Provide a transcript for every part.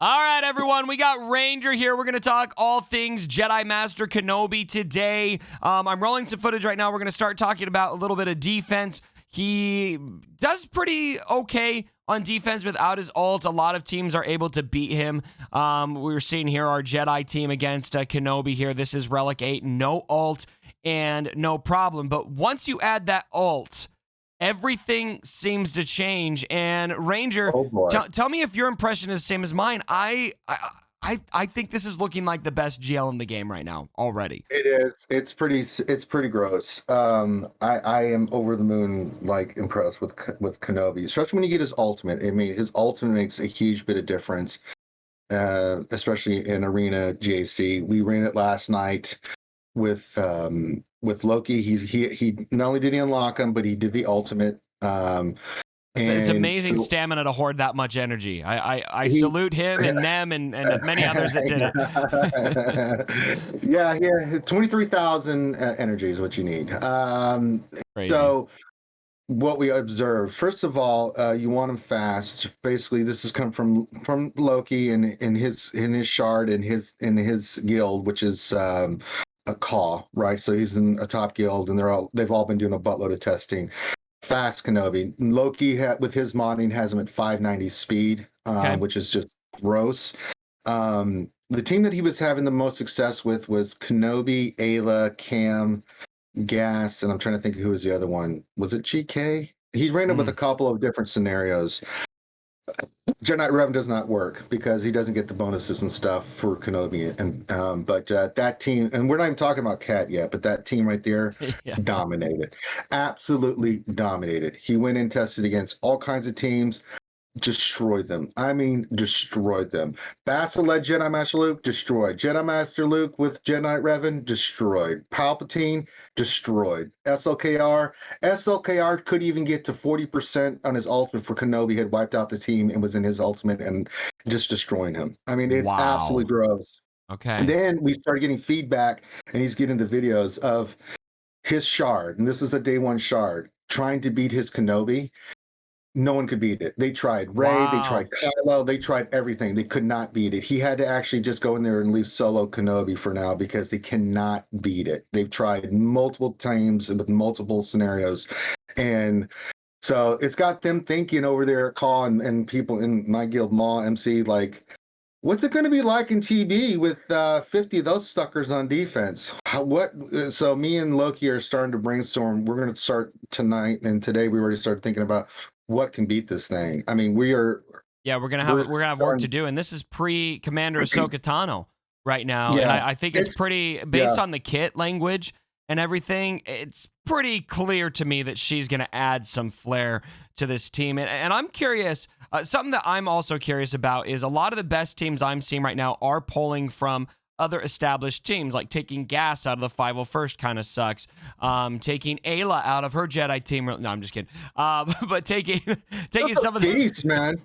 All right, everyone, we got Ranger here. We're going to talk all things Jedi Master Kenobi today. I'm rolling some footage right now. We're going to start talking about a little bit of defense. He does pretty okay on defense without his ult. A lot of teams are able to beat him. We're seeing here our Jedi team against Kenobi here. This is Relic 8, no ult and no problem. But once you add that ult, everything seems to change. And Ranger, tell me if your impression is the same as mine. I think this is looking like the best GL in the game right now already. It is. It's pretty gross. I am over the moon, like, impressed with Kenobi, especially when you get his ultimate. I mean, his ultimate makes a huge bit of difference, especially in Arena GAC. We ran it last night with Loki. He not only did he unlock him, but he did the ultimate. It's amazing stamina to hoard that much energy. I salute him and them and many others that did it. yeah, 23,000 energy is what you need. So what we observed, first of all, you want him fast. Basically, this has come from Loki and in his shard and his guild, which is a Caw, right? So he's in a top guild, and they've all been doing a buttload of testing. Fast Kenobi. Loki with his modding has him at 590 speed, which is just gross. The team that he was having the most success with was Kenobi, Ayla, Cam, Gas, and I'm trying to think who was the other one. Was it GK? He ran it with a couple of different scenarios. Jedi Revan does not work because he doesn't get the bonuses and stuff for Kenobi, and but that team, and we're not even talking about Cat yet, but that team right there dominated, absolutely dominated. He went and tested against all kinds of teams, destroyed them. I mean, destroyed them. Bassa-led Jedi Master Luke, destroyed. Jedi Master Luke with Jedi Revan, destroyed. Palpatine, destroyed. SLKR could even get to 40% on his ultimate for Kenobi, had wiped out the team and was in his ultimate and just destroying him. I mean, it's absolutely gross. Okay. And then we started getting feedback, and he's getting the videos of his shard, and this is a day one shard, trying to beat his Kenobi. No one could beat it. They tried Rey, they tried Kylo, they tried everything. They could not beat it. He had to actually just go in there and leave solo Kenobi for now because they cannot beat it. They've tried multiple times with multiple scenarios. And so it's got them thinking over there at Caw and people in my guild, Maw, MC, like, what's it going to be like in TB with 50 of those suckers on defense? So me and Loki are starting to brainstorm. We're going to start tonight, and today we already started thinking about what can beat this thing. I mean, we're gonna have work to do, and this is pre Commander Ahsoka Tano right now, and I think it's pretty based on the kit language and everything. It's pretty clear to me that she's gonna add some flair to this team, and I'm curious. Something that I'm also curious about is a lot of the best teams I'm seeing right now are pulling from other established teams, like taking Gas out of the 501st kind of sucks. Taking Ayla out of her Jedi team. No, I'm just kidding. But taking some of the beast, man.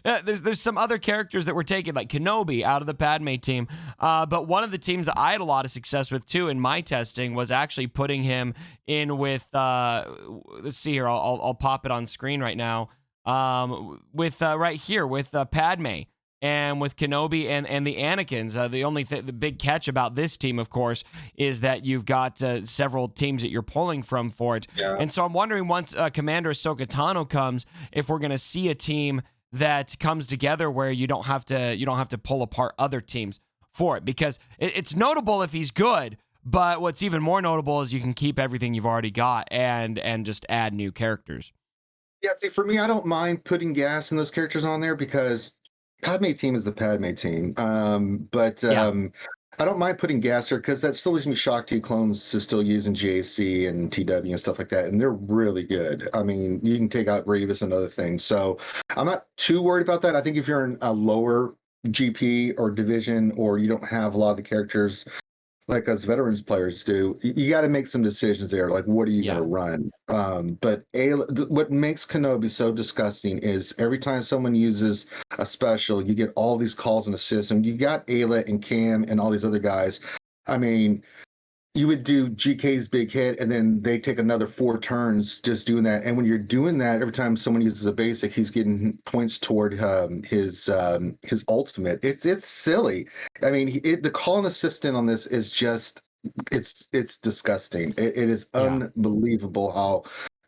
There's some other characters that were taken, like Kenobi out of the Padme team. But one of the teams that I had a lot of success with too in my testing was actually putting him in with. Let's see here. I'll pop it on screen right now. With right here with Padme. And with Kenobi and the Anakins, the big catch about this team, of course, is that you've got several teams that you're pulling from for it. Yeah. And so I'm wondering, once Commander Ahsoka Tano comes, if we're going to see a team that comes together where you don't have to pull apart other teams for it, because it's notable if he's good. But what's even more notable is you can keep everything you've already got and just add new characters. Yeah, see, for me, I don't mind putting Gas and those characters on there because Padme team is the Padme team, but I don't mind putting Gas here because that still leaves me Shock T clones to still use in GAC and TW and stuff like that, and they're really good. I mean, you can take out Grievous and other things, so I'm not too worried about that. I think if you're in a lower GP or division, or you don't have a lot of the characters like us veterans players do, you got to make some decisions there. Like, what are you going to run? But what makes Kenobi so disgusting is every time someone uses a special, you get all these calls in the system. You got Ayla and Cam and all these other guys. I mean, you would do GK's big hit, and then they take another 4 turns just doing that. And when you're doing that, every time someone uses a basic, he's getting points toward his ultimate. It's silly. I mean, the call and assistant on this is just it's disgusting. It is Yeah. unbelievable how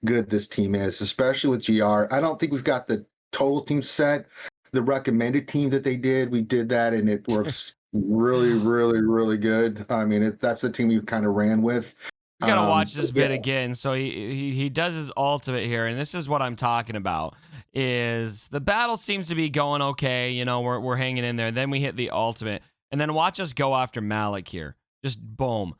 good this team is, especially with GR. I don't think we've got the total team set. The recommended team that they did, we did that, and it works really, really, really good. I mean, that's the team we kind of ran with. We gotta watch this bit again. So he does his ultimate here, and this is what I'm talking about. Is the battle seems to be going okay? You know, we're hanging in there. Then we hit the ultimate, and then watch us go after Malik here. Just boom.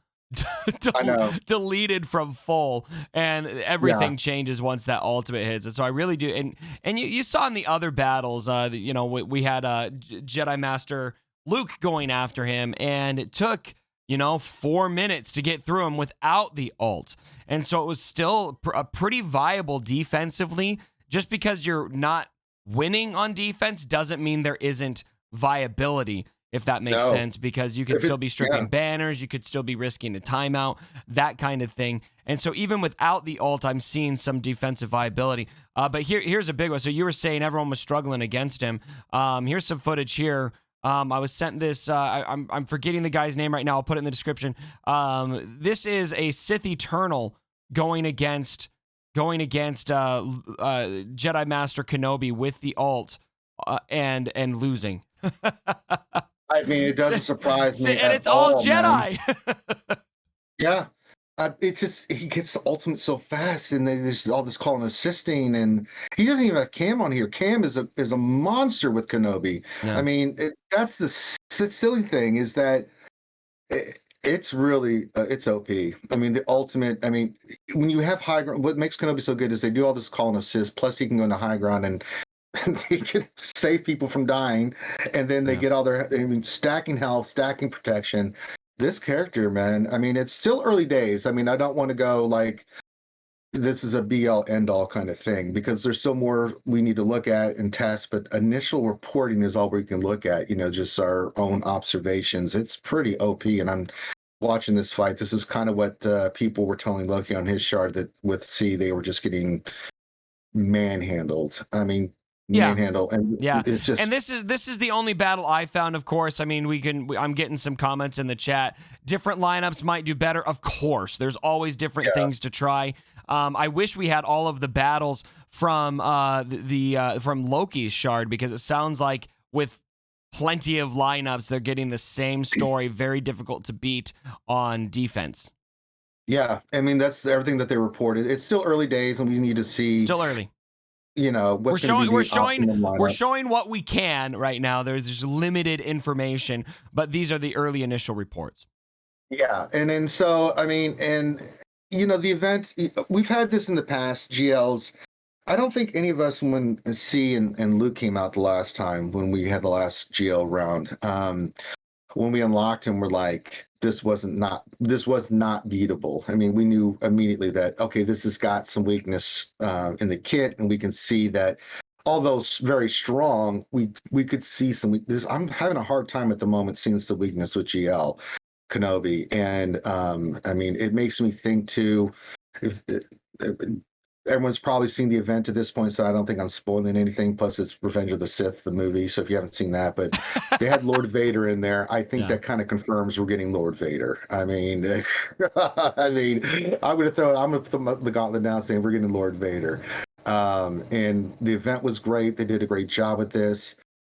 I know. Deleted from full, and everything changes once that ultimate hits. And so I really do. And you saw in the other battles, you know, we had Jedi Master Luke going after him, and it took, you know, 4 minutes to get through him without the ult. And so it was still a pretty viable defensively. Just because you're not winning on defense doesn't mean there isn't viability, if that makes sense, because you could still be stripping banners, you could still be risking a timeout, that kind of thing. And so even without the ult, I'm seeing some defensive viability. But here's a big one. So you were saying everyone was struggling against him. Here's some footage here. I was sent this. I'm forgetting the guy's name right now. I'll put it in the description. This is a Sith Eternal going against Jedi Master Kenobi with the ult and losing. I mean, it doesn't surprise me. And it's all Jedi. Yeah. It's just he gets the ultimate so fast, and then there's all this call and assisting, and he doesn't even have Cam on here. Cam is a monster with Kenobi. Yeah. I mean, that's the silly thing is that it's really it's OP. I mean, the ultimate. I mean, when you have high ground, what makes Kenobi so good is they do all this call and assist. Plus, he can go into high ground and he can save people from dying, and then they get all their stacking health, stacking protection. This character, man, I mean, it's still early days. I mean, I don't want to go like this is a BL end all kind of thing, because there's still more we need to look at and test, but initial reporting is all we can look at, you know, just our own observations. It's pretty OP, and I'm watching this fight. This is kind of what people were telling Loki on his shard, that with C, they were just getting manhandled. I mean, manhandle, and it's just, and this is the only battle I found. Of course, I mean, I'm getting some comments in the chat. Different lineups might do better. Of course, there's always different things to try. I wish we had all of the battles from from Loki's shard, because it sounds like with plenty of lineups, they're getting the same story. Very difficult to beat on defense. Yeah, I mean, that's everything that they reported. It's still early days, and we need to see. Still early. You know, we're showing what we can right now. There's just limited information, but these are the early initial reports. Yeah, and then so I mean, and you know, the event, we've had this in the past. GLs, I don't think any of us, when C and Luke came out the last time, when we had the last GL round, when we unlocked him, we're like, this was not beatable. I mean, we knew immediately that, okay, this has got some weakness in the kit, and we can see that although very strong, we could see some weakness. I'm having a hard time at the moment seeing the weakness with GL Kenobi, and I mean, it makes me think too, if everyone's probably seen the event at this point, so I don't think I'm spoiling anything. Plus, it's Revenge of the Sith, the movie, so if you haven't seen that, but they had Lord Vader in there. I think that kind of confirms we're getting Lord Vader. I mean, I'm gonna throw the gauntlet down, saying we're getting Lord Vader. And the event was great. They did a great job with this.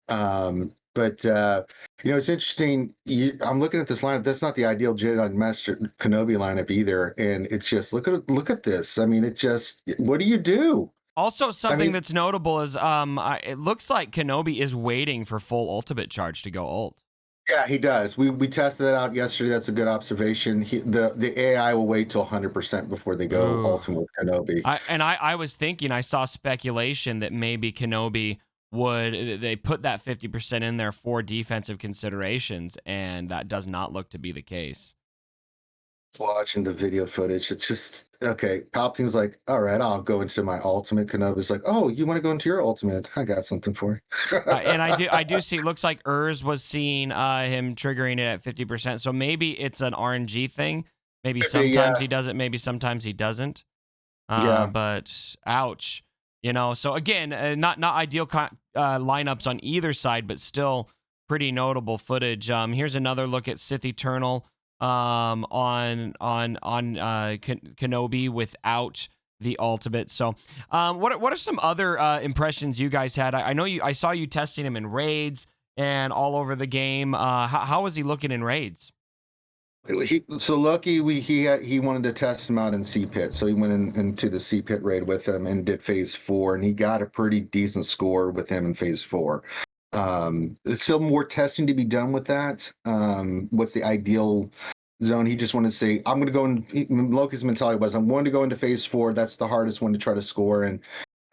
But you know, it's interesting. I'm looking at this lineup. That's not the ideal Jedi Master Kenobi lineup either. And it's just look at this. I mean, it just, what do you do? Also, something that's notable is it looks like Kenobi is waiting for full ultimate charge to go ult. Yeah, he does. We tested that out yesterday. That's a good observation. The AI will wait till 100% before they go ultimate with Kenobi. I was thinking, I saw speculation that maybe Kenobi they put that 50% in there for defensive considerations, and that does not look to be the case. Watching the video footage, it's just, okay, Palpatine's like, all right, I'll go into my ultimate. Kenobi's like, oh, you want to go into your ultimate? I got something for you. And I do see, it looks like was seeing him triggering it at 50%, so maybe it's an RNG thing. Maybe Yeah. sometimes he does it, maybe sometimes he doesn't. Yeah. But ouch, So again, not ideal lineups on either side, but still pretty notable footage. Here's another look at Sith Eternal on Kenobi without the ultimate. So, what are some other impressions you guys had? I know I saw you testing him in raids and all over the game. How was he looking in raids? So Loki, he wanted to test him out in C pit, so he went into the C pit raid with him and did phase 4, and he got a pretty decent score with him in phase 4. There's still more testing to be done with that. What's the ideal zone? He just wanted to say, I'm going to go in. Loki's mentality was, I'm going to go into phase 4. That's the hardest one to try to score, and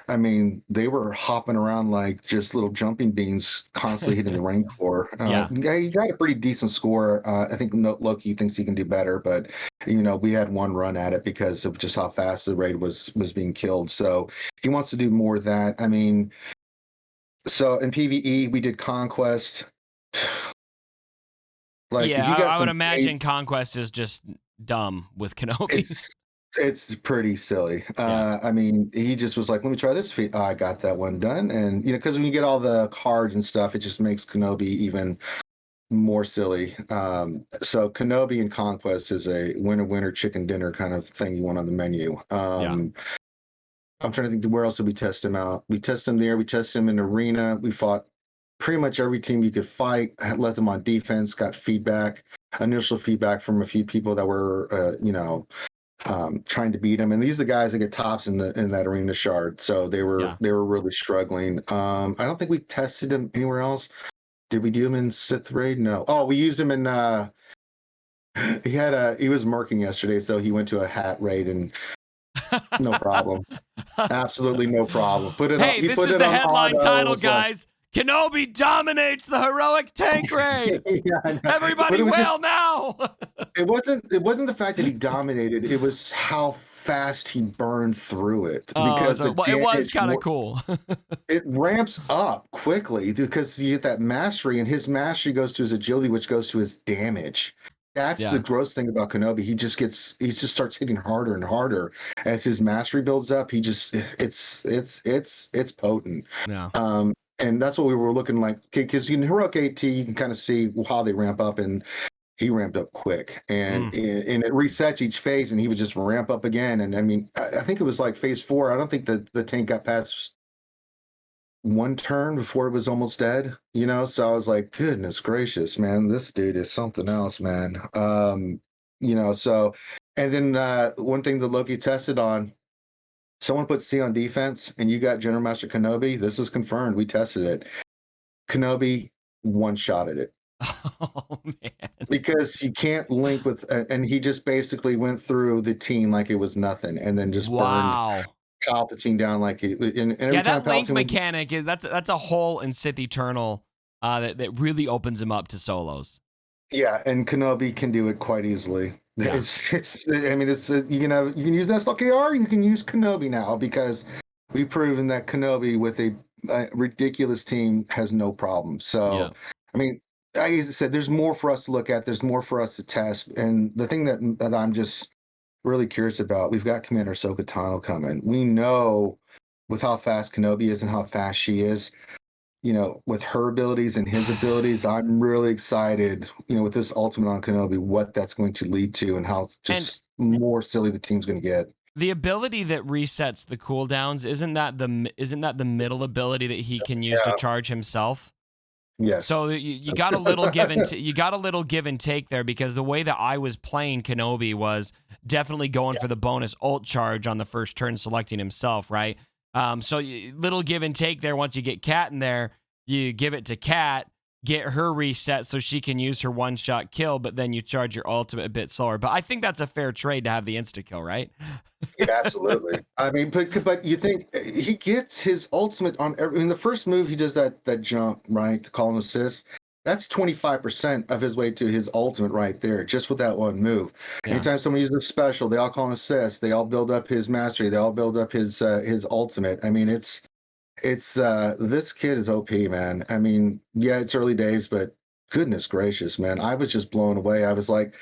I mean, they were hopping around like just little jumping beans, constantly hitting the rank core. Yeah. He got a pretty decent score. I think Loki thinks he can do better, but we had one run at it because of just how fast the raid was being killed. So he wants to do more of that. I mean, so in PvE we did Conquest. Like, if you got I would imagine Conquest is just dumb with Kenobi. It's pretty silly. I mean, he just was like, let me try this feat. I got that one done. And, because when you get all the cards and stuff, it just makes Kenobi even more silly. So Kenobi and Conquest is a winner, chicken dinner kind of thing you want on the menu. I'm trying to think, where else did we test him out? We test him there. We test him in Arena. We fought pretty much every team you could fight, let them on defense, got initial feedback from a few people that were, trying to beat him, and these are the guys that get tops in that arena shard, so they were really struggling. I don't think we tested him anywhere else. Did we do him in Sith raid? No. Oh, we used him in he was murking yesterday, so he went to a hat raid, and no problem. Absolutely no problem. Hey, this is the headline title, guys. Kenobi dominates the heroic tank raid. Yeah, everybody wail now. It wasn't the fact that he dominated. It was how fast he burned through it. Because it was kind of cool. It ramps up quickly because you get that mastery, and his mastery goes to his agility, which goes to his damage. That's the gross thing about Kenobi. He just starts hitting harder and harder as his mastery builds up. It's potent. Yeah. And that's what we were looking like, because in Heroic AT, you can kind of see how they ramp up, and he ramped up quick, and it resets each phase, and he would just ramp up again. And I mean, I think it was like phase 4. I don't think that the tank got past one turn before it was almost dead, So I was like, goodness gracious, man, this dude is something else, man. So, and then one thing that Loki tested on. Someone put C on defense, and you got General Master Kenobi. This is confirmed. We tested it. Kenobi one-shotted it. Oh, man. Because you can't link with, and he just basically went through the team like it was nothing, and then just burned Palpatine down like it. And every time that link mechanic, that's a hole in Sith Eternal that really opens him up to solos. Yeah, and Kenobi can do it quite easily. Yeah. I mean, you can use SLKR, you can use Kenobi now, because we've proven that Kenobi with a ridiculous team has no problem. So, I mean, like I said, there's more for us to look at. There's more for us to test. And the thing that I'm just really curious about, we've got Commander Ahsoka Tano coming. We know with how fast Kenobi is and how fast she is, with her abilities and his abilities, I'm really excited, with this ultimate on Kenobi, what that's going to lead to and how more silly the team's going to get. The ability that resets the cooldowns, isn't that the middle ability that he can use to charge himself? Yes. So you got a little give and take there, because the way that I was playing Kenobi was definitely going for the bonus ult charge on the first turn, selecting himself, right? So little give and take there. Once you get Kat in there, you give it to Kat, get her reset so she can use her one-shot kill, but then you charge your ultimate a bit slower. But I think that's a fair trade to have the insta-kill, right? Yeah, absolutely. I mean, but you think he gets his ultimate on the first move, he does that jump, right, to call an assist. That's 25% of his way to his ultimate right there, just with that one move. Yeah. Anytime someone uses a special, they all call an assist. They all build up his mastery. They all build up his ultimate. I mean, it's this kid is OP, man. I mean, yeah, it's early days, but goodness gracious, man, I was just blown away. I was like,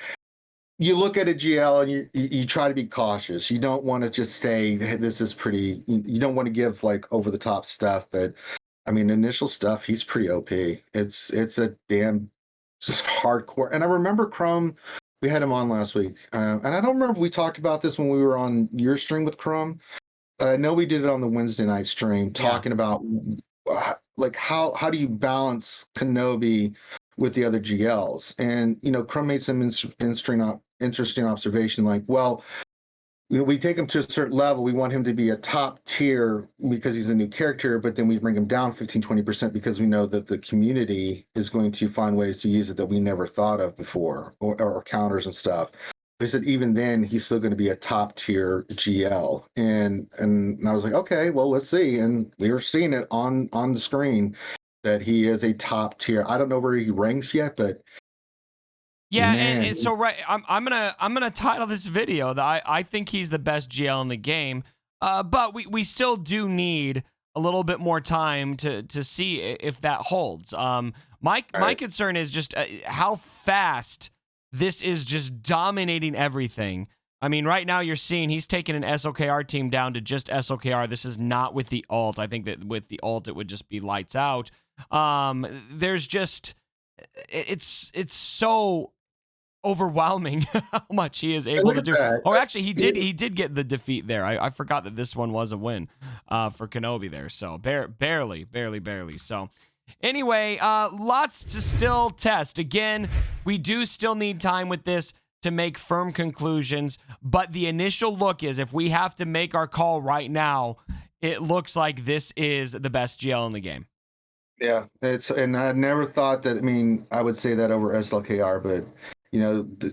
you look at a GL and you try to be cautious. You don't want to just say, hey, this is pretty. You don't want to give like over the top stuff, but I mean, initial stuff, he's pretty OP. It's a damn hardcore. And I remember Crumb, we had him on last week, and I don't remember we talked about this when we were on your stream with Crumb. I know we did it on the Wednesday night stream, talking about like how do you balance Kenobi with the other GLs? And Crumb made some interesting observation, like, well, we take him to a certain level. We want him to be a top tier because he's a new character, but then we bring him down 15-20% because we know that the community is going to find ways to use it that we never thought of before, or counters and stuff. They said even then he's still going to be a top tier GL, and I was like, okay, well, let's see. And we were seeing it on the screen that he is a top tier. I don't know where he ranks yet, but yeah, and so right, I'm gonna title this video that I think he's the best GL in the game, but we still do need a little bit more time to see if that holds. My concern is just how fast this is just dominating everything. I mean, right now you're seeing he's taking an SOKR team down to just SOKR. This is not with the ult. I think that with the ult it would just be lights out. There's just it's so overwhelming how much he is able to do. Oh, actually, he did get the defeat there. I forgot that this one was a win for Kenobi there. So barely. So anyway, lots to still test. Again, we do still need time with this to make firm conclusions, but the initial look is, if we have to make our call right now, it looks like this is the best GL in the game. Yeah, and I never thought that. I mean, I would say that over SLKR, but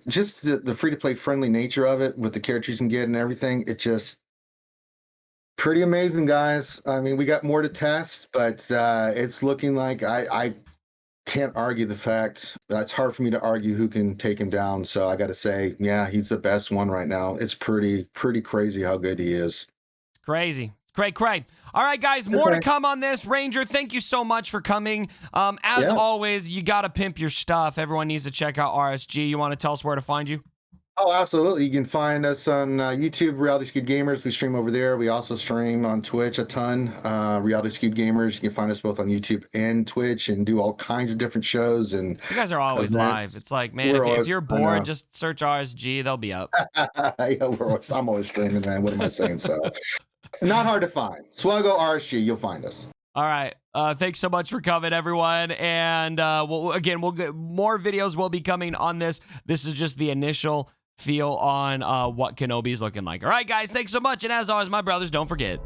just the free-to-play friendly nature of it with the characters you can get and everything, it just pretty amazing, guys. I mean, we got more to test, but it's looking like I can't argue the fact. It's hard for me to argue who can take him down, so I got to say, yeah, he's the best one right now. It's pretty crazy how good he is. It's crazy. Great. All right, guys, more to come on this. Ranger, thank you so much for coming. As always, you got to pimp your stuff. Everyone needs to check out RSG. You want to tell us where to find you? Oh, absolutely. You can find us on YouTube, Reality Skewed Gamers. We stream over there. We also stream on Twitch a ton, Reality Skewed Gamers. You can find us both on YouTube and Twitch and do all kinds of different shows. And you guys are always live. It's like, man, if you're bored, just search RSG. They'll be up. Yeah, I'm always streaming, man. What am I saying? So not hard to find. Swaggo RSG, you'll find us. All right. Thanks so much for coming, everyone. And we'll get more videos will be coming on this. This is just the initial feel on what Kenobi's looking like. All right, guys, thanks so much. And as always, my brothers, don't forget,